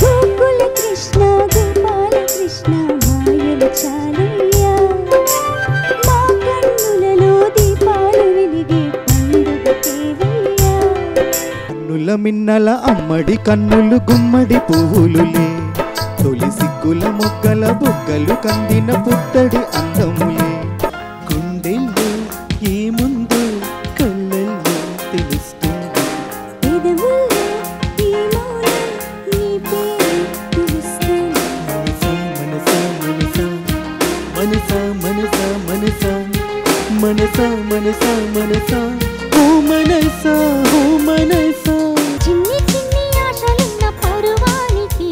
గోకుల కృష్ణ గోపాల కృష్ణ మాయలు చాలయ్యా మా కన్నులలో దీపాలు వెలిగే పండుగ తేవయ్యా కన్నుల మిన్నల అమ్మడి కన్నులు గుమ్మడి పువ్వులులే తొలి సిగ్గుల మొగ్గల బుగ్గలు కందిన పుత్తడి అందములే గుండెల్లో ఏముందో కళ్ళల్లో తెలుస్తుంది పెదవుల్లో ఈ మౌనం నీ పేరు పిలుస్తుంది మనసా మనసా మనసా మనసా మనసా మనసా ఓ మనసా ఓ మనసా చిన్ని చిన్ని ఆశలున్న పరువానికి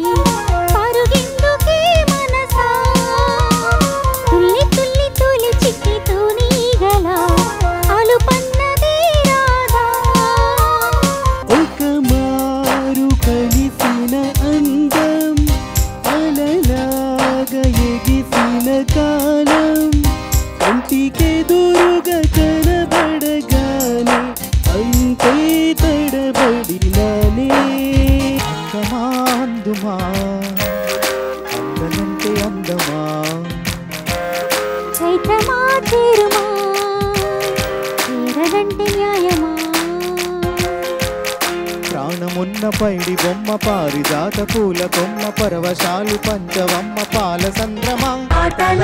పరుగెందుకే మనసా తుల్లి తుల్లి తులి చిట్టి తూనీగల అలుపన్నదే రాధా ఒక మారు కలిసిన అందం అలలాగా ఎగిసిన కాలం కంటికెదురుగా కనబడగానే అంతే తడబడినానే కమాందుమా అందనంటే అందమా చైత్రమా చేరుమా చేరదంటే న్యాయమా ప్రాణమున్న పైడి బొమ్మ పారిజాత పూల కొమ్మ పరవశాలు పంచవమ్మ పాల సంద్రమా పాటల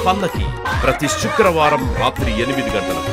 పల్లకి ప్రతి శుక్రవారం రాత్రి 8 గంటలకు